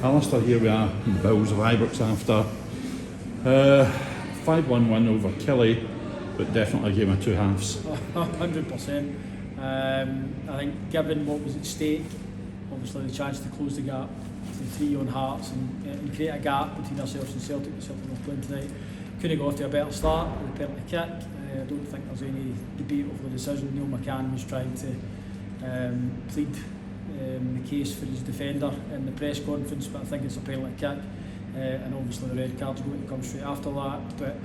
Alistair, here we are in the Bills of Ibrox after 5-1 win over Killie, but definitely a game of two halves. 100%. I think given what was at stake, obviously the chance to close the gap to the three on Hearts and create a gap between ourselves and Celtic were playing tonight, couldn't go off to a better start with a penalty kick. I don't think there's any debate over the decision. Neil McCann was trying to plead the case for his defender in the press conference, but I think it's a penalty kick, and obviously the red card's going to come straight after that. But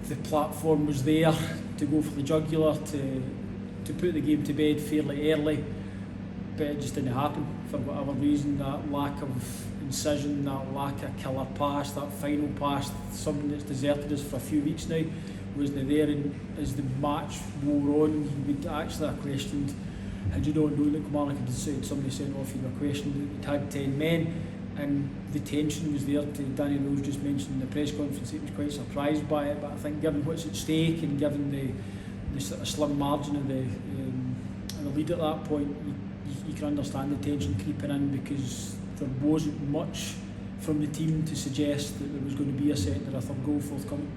the platform was there to go for the jugular, to put the game to bed fairly early, but it just didn't happen for whatever reason. That lack of incision, that lack of killer pass, that final pass, something that's deserted us for a few weeks now, wasn't there. And as the match wore on, you would actually have questioned, had you not known that Kilmarnock had decided somebody sent off, you were questioning that it had 10 men, and the tension was there. Danny Rose just mentioned in the press conference he was quite surprised by it, but I think given what's at stake and given the sort of slim margin of the lead at that point, you can understand the tension creeping in, because there wasn't much from the team to suggest that there was going to be a second or a third goal forthcoming.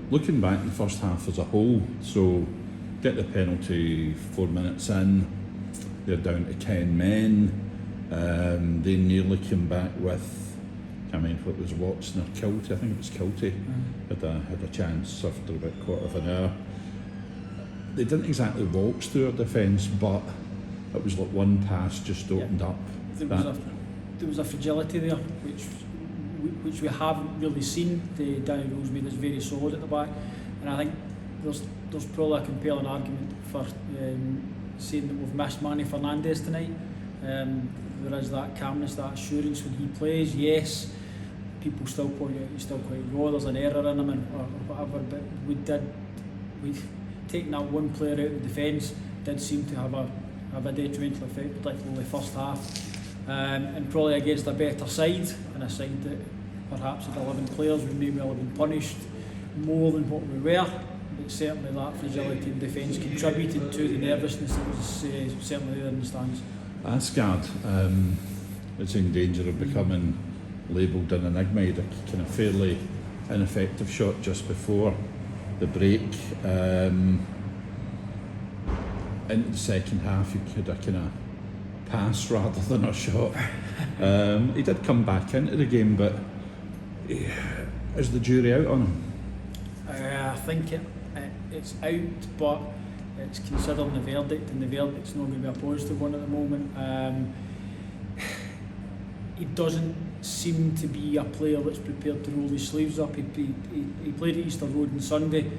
Looking back in the first half as a whole, so get the penalty 4 minutes in, they're down to 10 men, they nearly came back with, I can't remember if it was Watson or Kilty, I think it was Kilty, had a chance after about a quarter of an hour. They didn't exactly waltz through our defence, but it was like one pass just opened up. There was a fragility there, which we haven't really seen. Danny Rose made us very solid at the back, and I think there's probably a compelling argument for saying that we've missed Manny Fernandez tonight. There is that calmness, that assurance when he plays. Yes, people still point out he's still quite raw, there's an error in him or whatever, but we taking that one player out of the defence did seem to have a detrimental effect, particularly the first half. And probably against a better side, and a side that perhaps had 11 players, we may well have been punished more than what we were, but certainly that fragility in defence contributed to the nervousness that was certainly there in the stands. Asgard is in danger of becoming labelled an enigma. He had a kind of fairly ineffective shot just before the break. Into the second half, he had a kind of pass rather than a shot. He did come back into the game, but is the jury out on him? I think it's out, but it's considering the verdict, and the verdict's not going to be a positive one at the moment. He doesn't seem to be a player that's prepared to roll his sleeves up. He played at Easter Road on Sunday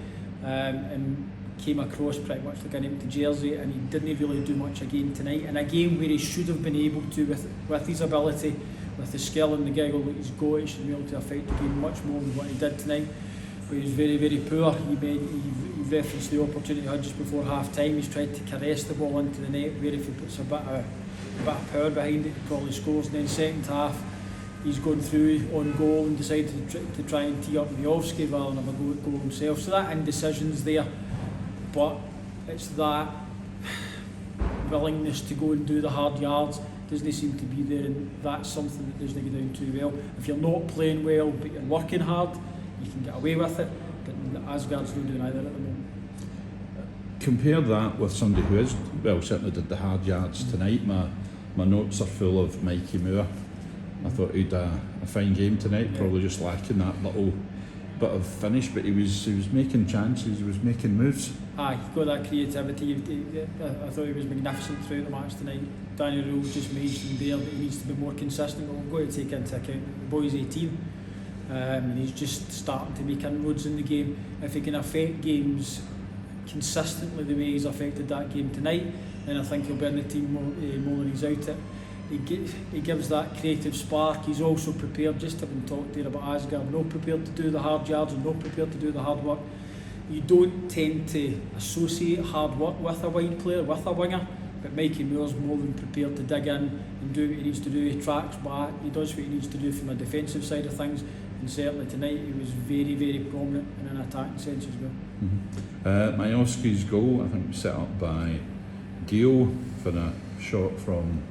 and came across pretty much like an empty jersey, and he didn't really do much again tonight, in a game where he should have been able to, with his ability, with the skill and the giggle that he's got, he should be able to affect the game much more than what he did tonight. But he was very, very poor. He referenced the opportunity he had just before half time. He's tried to caress the ball into the net, where if he puts a bit of power behind it, he probably scores. And then second half, he's gone through on goal and decided to try and tee up Miovski rather than have a goal himself. So that indecision's there, but it's that willingness to go and do the hard yards doesn't seem to be there, and that's something that doesn't go down too well. If you're not playing well but you're working hard, you can get away with it, but Asgard's not doing either at the moment. Compare that with somebody who is, well, certainly did the hard yards tonight. My notes are full of Mikey Moore. I thought he'd a fine game tonight, probably just lacking that little bit of finish, but he was making chances, he was making moves. He got that creativity. I thought he was magnificent throughout the match tonight. Danny Rose just mentioned there that he needs to be more consistent, but we've got to take into account the boy's 18, and he's just starting to make inroads in the game. If he can affect games consistently the way he's affected that game tonight, then I think he'll be in the team more than he's out it. He gives that creative spark. He's also prepared, just having talked there about Asgard, not prepared to do the hard yards and not prepared to do the hard work. You don't tend to associate hard work with a wide player, with a winger, but Mikey Moore's more than prepared to dig in and do what he needs to do. He tracks back, he does what he needs to do from a defensive side of things, and certainly tonight he was very, very prominent in an attacking sense as well. Miovski's goal, I think, was set up by Dio for a shot from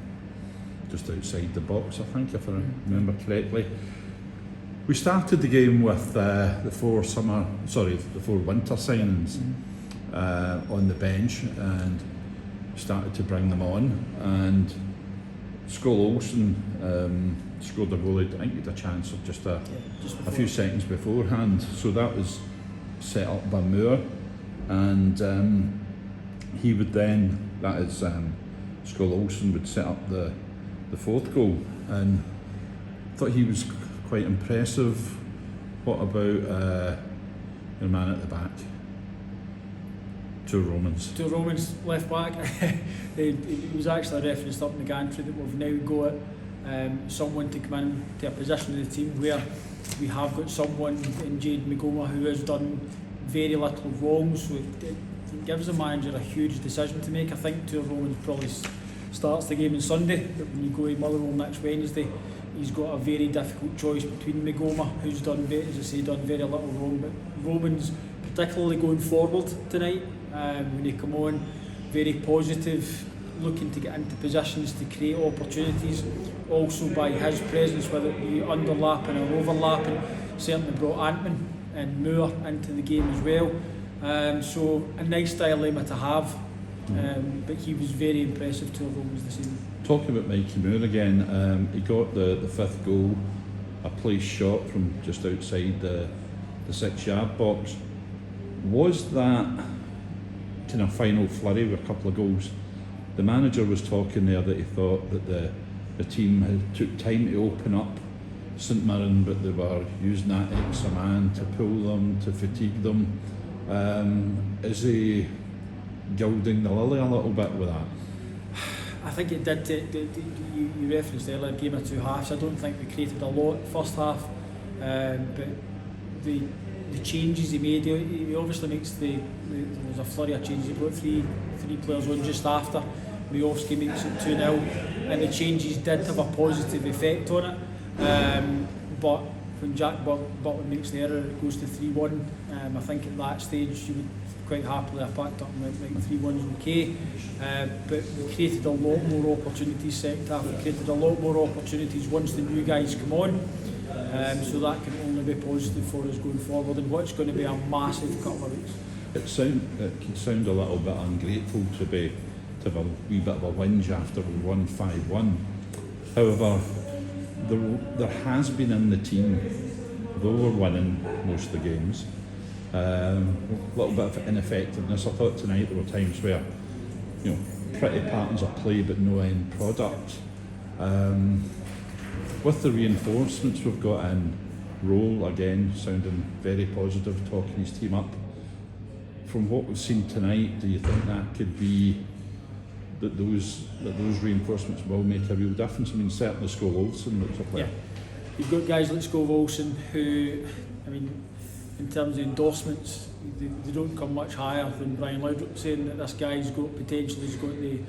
just outside the box, I think, if I remember correctly. We started the game with the four winter signings on the bench, and started to bring them on. And Skull Olsen scored a goal. I think he had a chance of just a few seconds beforehand. So that was set up by Moore, and he would then, that is, Skull Olsen would set up the fourth goal, and I thought he was quite impressive. What about your man at the back? Two Romans left back. It was actually referenced up in the gantry that we've now got someone to come in to a position of the team where we have got someone in Jade Magoma who has done very little wrong, so it gives the manager a huge decision to make. I think Two Romans probably starts the game on Sunday, but when you go to Motherwell next Wednesday, he's got a very difficult choice between Magoma, who's done, as I say, done very little wrong, but Romans, particularly going forward tonight, when they come on, very positive, looking to get into positions to create opportunities. Also by his presence, whether it be underlapping or overlapping, certainly brought Antman and Moore into the game as well. So a nice dilemma to have, but he was very impressive to Romans this evening. Talking about Mikey Moore again, he got the fifth goal, a place shot from just outside the 6-yard box. Was that kind of final flurry with a couple of goals? The manager was talking there that he thought that the team had took time to open up St Mirren, but they were using that extra man to pull them, to fatigue them. Is he gilding the lily a little bit with that? I think it did. You referenced earlier, game of two halves. I don't think we created a lot first half, but the changes he made, he obviously makes there was a flurry of changes. He brought three players on just after. Miovski makes it 2-0, and the changes did have a positive effect on it. But when Jack Butler makes the error, it goes to 3-1. I think at that stage you would quite happily have packed up and went, like, 3-1's okay. But we created a lot more opportunities second half. We created a lot more opportunities once the new guys come on. So that can only be positive for us going forward in what's going to be a massive couple of weeks. It can sound a little bit ungrateful to have a wee bit of a whinge after we won 5-1. However, there has been in the team, though we're winning most of the games, a little bit of ineffectiveness. I thought tonight there were times where, pretty patterns of play but no end product. With the reinforcements we've got in, Roll again sounding very positive, talking his team up. From what we've seen tonight, do you think that could be that those reinforcements will make a real difference? I mean, certainly Skull Olsen looks a player. Yeah, you've got guys like Skull Olsen who, I mean, in terms of endorsements, they don't come much higher than Brian Laudrup saying that this guy's got potential, he's got the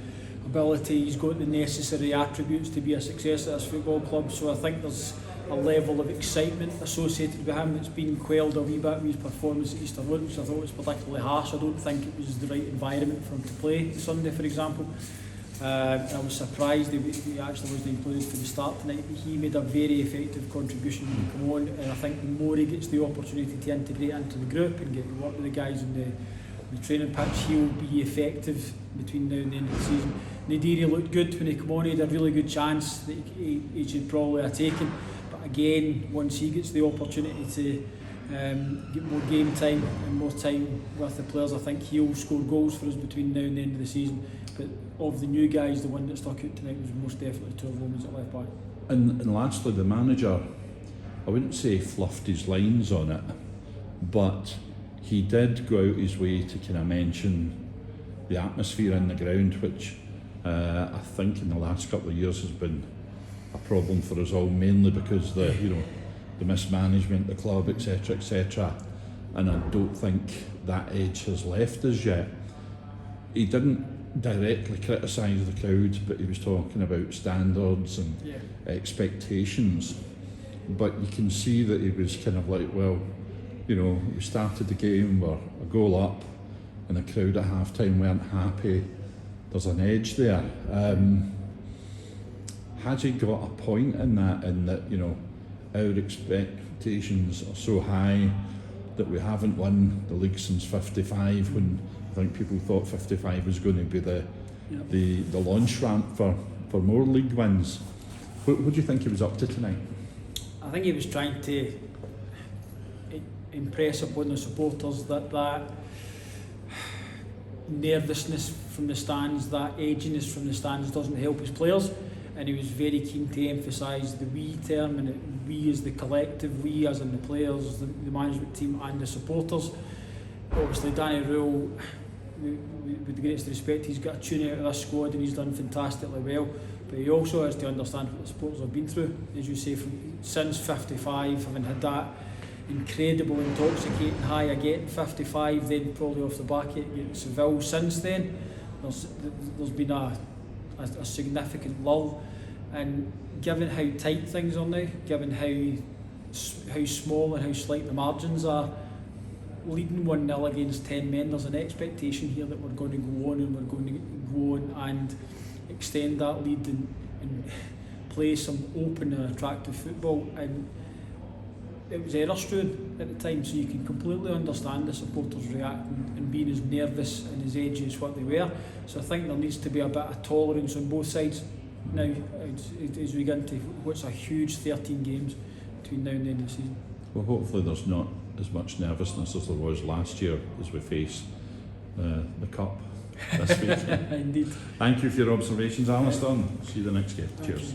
ability, he's got the necessary attributes to be a success at this football club. So I think there's a level of excitement associated with him that's been quelled a wee bit with his performance at Easter Road, which I thought was particularly harsh. I don't think it was the right environment for him to play Sunday, for example. I was surprised he actually wasn't included for the start tonight, but he made a very effective contribution when he came on, and I think the more he gets the opportunity to integrate into the group and get to work with the guys in the training pitch, he'll be effective between now and the end of the season. Nadiri looked good when he came on. He had a really good chance that he should probably have taken, but again, once he gets the opportunity to get more game time and more time with the players, I think he'll score goals for us between now and the end of the season. But of the new guys, the one that stuck out tonight was most definitely Two Romans at left back. And lastly, the manager, I wouldn't say fluffed his lines on it, but he did go out his way to kind of mention the atmosphere in the ground, which I think in the last couple of years has been a problem for us all, mainly because the mismanagement, the club, etc. And I don't think that edge has left us yet. He didn't directly criticise the crowd, but he was talking about standards and expectations. But you can see that he was kind of like, well, we started the game, we're a goal up, and the crowd at half time weren't happy. There's an edge there. Has he got a point in that, you know, our expectations are so high that we haven't won the league since 55, when I think people thought 55 was going to be the launch ramp for more league wins. What do you think he was up to tonight? I think he was trying to impress upon the supporters that nervousness from the stands, that edginess from the stands doesn't help his players, and he was very keen to emphasise the we term, and we as the collective, we as in the players, the management team and the supporters. Obviously Danny Rule, with the greatest respect, he's got a tune out of this squad and he's done fantastically well, but he also has to understand what the supporters have been through, as you say, since 55, having had that incredible, intoxicating high again 55, then probably off the back at Seville. Since then, there's been a significant lull, and given how tight things are now, given how small and how slight the margins are, leading 1-0 against 10 men, there's an expectation here that we're going to go on, and we're going to go on and extend that lead and play some open and attractive football. And it was error-strewn at the time, so you can completely understand the supporters reacting and being as nervous and as edgy as what they were. So I think there needs to be a bit of tolerance on both sides now as we get into what's a huge 13 games between now and the end of the season. Well, hopefully there's not as much nervousness as there was last year as we face the Cup this week. Indeed. Thank you for your observations, Alistair. See you the next game. Cheers.